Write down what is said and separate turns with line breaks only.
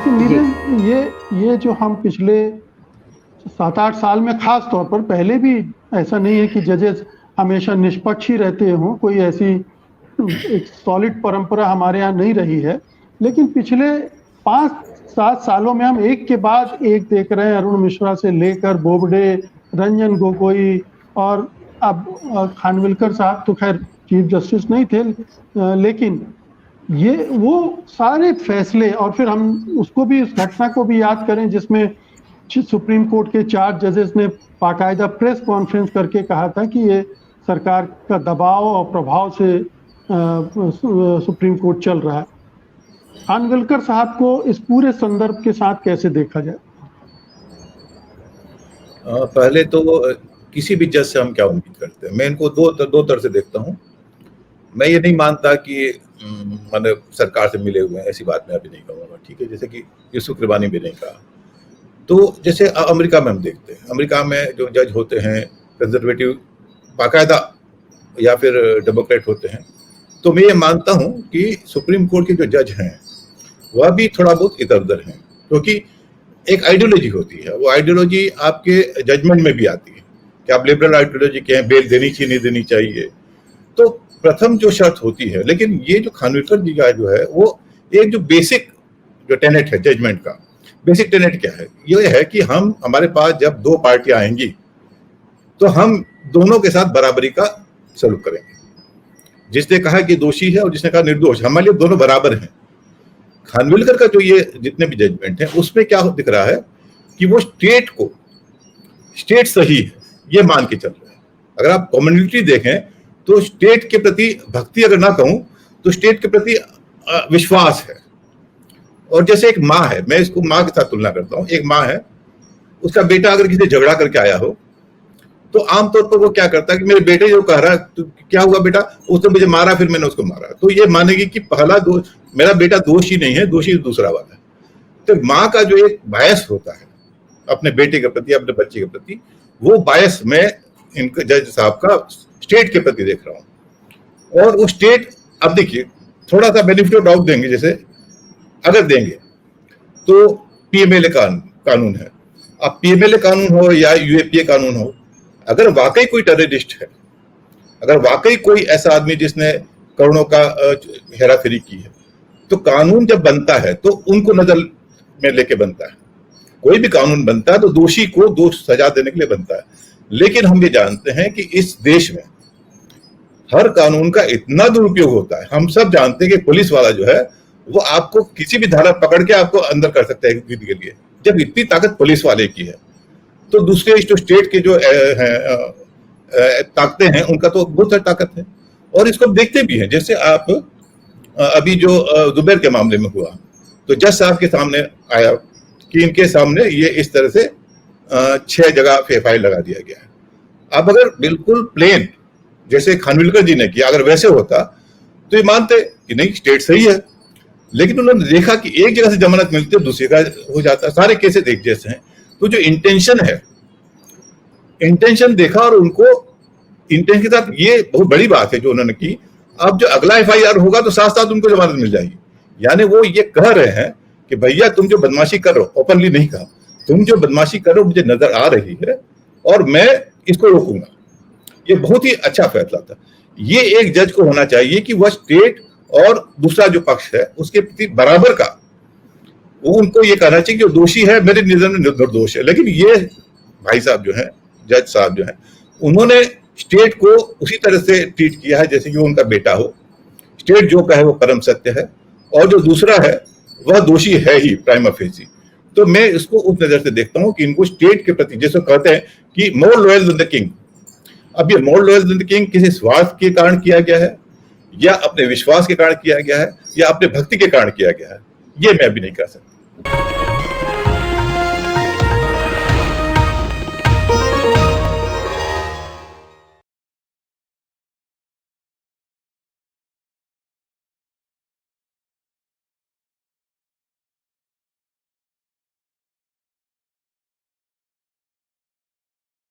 देखिए नीरज, ये जो हम पिछले 7-8 साल में खास तौर पर, पहले भी ऐसा नहीं है कि जजेस हमेशा निष्पक्ष ही रहते हों, कोई ऐसी एक सॉलिड परंपरा हमारे यहाँ नहीं रही है, लेकिन पिछले 5-7 सालों में हम एक के बाद एक देख रहे हैं। अरुण मिश्रा से लेकर बोबडे, रंजन गोगोई और अब खानविलकर साहब तो खैर चीफ जस्टिस नहीं थे, लेकिन ये वो सारे फैसले, और फिर हम उसको भी, उस घटना को भी याद करें जिसमें सुप्रीम कोर्ट के 4 जजेस ने बाकायदा प्रेस कॉन्फ्रेंस करके कहा था कि ये सरकार का दबाव और प्रभाव से सुप्रीम कोर्ट चल रहा है। खानविलकर साहब को इस पूरे संदर्भ के साथ कैसे देखा जाए?
पहले तो किसी भी जज से हम क्या उम्मीद करते हैं, मैं इनको दो तरह से देखता हूँ। मैं ये नहीं मानता कि मतलब सरकार से मिले हुए हैं, ऐसी बात मैं अभी नहीं कहूँगा, ठीक है, जैसे कि यूसुफ रिबानी भी नहीं कहा। तो जैसे अमेरिका में हम देखते हैं, अमेरिका में जो जज होते हैं कंजर्वेटिव बाकायदा या फिर डेमोक्रेट होते हैं, तो मैं ये मानता हूँ कि सुप्रीम कोर्ट के जो जज हैं वह भी थोड़ा बहुत इधर उधर हैं, क्योंकि एक आइडियोलॉजी होती है, वो आइडियोलॉजी आपके जजमेंट में भी आती है कि आप लिबरल आइडियोलॉजी के हैं, बेल देनी चाहिए नहीं देनी चाहिए। तो प्रथम जो शर्त होती है, लेकिन ये जो खानविलकर जी का जो है वो एक जो बेसिक जो टेनेट है जजमेंट का, बेसिक टेनेट क्या है, ये है कि हमारे पास जब 2 पार्टियां आएंगी तो हम दोनों के साथ बराबरी का सलूक करेंगे। जिसने कहा कि दोषी है और जिसने कहा निर्दोष, हमारे लिए दोनों बराबर हैं। खानविलकर का जो ये जितने भी जजमेंट है उसमें क्या दिख रहा है कि वो स्टेट सही है ये मान के चल रहे हैं। अगर आप कम्युनिटी देखें तो स्टेट के प्रति भक्ति अगर ना कहूं तो स्टेट के प्रति विश्वास है। और जैसे एक माँ है, मैं इसको माँ के साथ तुलना करता हूँ, एक माँ है, उसका बेटा अगर किसी झगड़ा करके आया हो तो आमतौर पर वो क्या करता है कि मेरे बेटे जो कह रहा है, तो क्या हुआ बेटा, उसने मुझे मारा फिर मैंने उसको मारा, तो ये मानेगी कि पहला दोष मेरा बेटा दोषी नहीं है, दोषी दूसरा वाला है। तो माँ का जो एक बायस होता है अपने बेटे के प्रति, अपने बच्चे के प्रति, वो बायस मैं इनके जज साहब का स्टेट के प्रति देख रहा हूँ। और वो स्टेट, अब देखिए थोड़ा सा बेनिफिट ऑफ डाउट देंगे, जैसे अगर देंगे तो पीएमएलए कानून है, अब पीएमएलए कानून हो या यूएपीए कानून हो, अगर वाकई कोई टेररिस्ट है, अगर वाकई कोई ऐसा आदमी जिसने करोड़ों का हेराफेरी की है, तो कानून जब बनता है तो उनको नजर में लेके बनता है। कोई भी कानून बनता है तो दोषी को दोष सजा देने के लिए बनता है। लेकिन हम ये जानते हैं कि इस देश में हर कानून का इतना दुरुपयोग होता है। हम सब जानते हैं कि पुलिस वाला जो है वो आपको किसी भी धारा पकड़ के आपको अंदर कर सकता है एक दिन के लिए, जब इतनी ताकत पुलिस वाले की है। तो दूसरे जो स्टेट के जो ताकतें हैं उनका तो बहुत सारी ताकत है, और इसको देखते भी हैं। जैसे आप अभी जो जुबैर के मामले में हुआ, तो जज साहब के सामने आया कि इनके सामने ये इस तरह से 6 जगह एफआईआर लगा दिया गया है। अब अगर बिल्कुल प्लेन जैसे खानविलकर जी ने किया, अगर वैसे होता तो ये मानते कि नहीं स्टेट सही है, लेकिन उन्होंने देखा कि एक जगह से जमानत मिलती है दूसरी का हो जाता है, सारे केसेस एक जैसे हैं। तो जो इंटेंशन है, इंटेंशन देखा और उनको इंटेंशन के साथ, ये बहुत बड़ी बात है जो उन्होंने की। अब जो अगला एफआईआर होगा तो साथ साथ उनको जमानत मिल जाएगी। यानी वो ये कह रहे हैं कि भैया तुम जो बदमाशी कर रहे हो, ओपनली नहीं कहा, तुम जो बदमाशी कर रहे हो मुझे नजर आ रही है और मैं इसको रोकूंगा। ये बहुत ही अच्छा फैसला था। ये एक जज को होना चाहिए कि वह स्टेट और दूसरा जो पक्ष है उसके प्रति बराबर का, वो उनको ये कहना चाहिए कि जो दोषी है मेरे नजर में निर्दोष है। लेकिन ये भाई साहब जो है, जज साहब जो है, उन्होंने स्टेट को उसी तरह से ट्रीट किया है जैसे कि उनका बेटा हो। स्टेट जो कहे वो परम सत्य है, और जो दूसरा है वह दोषी है ही प्राइमा फेसी। तो मैं इसको उस नजर से देखता हूं कि इनको स्टेट के प्रति, जैसे कहते हैं कि more loyal than the king, अब ये more loyal than the king किसी स्वार्थ के कारण किया गया है, या अपने विश्वास के कारण किया गया है, या अपने भक्ति के कारण किया गया है, ये मैं अभी नहीं कह सकता।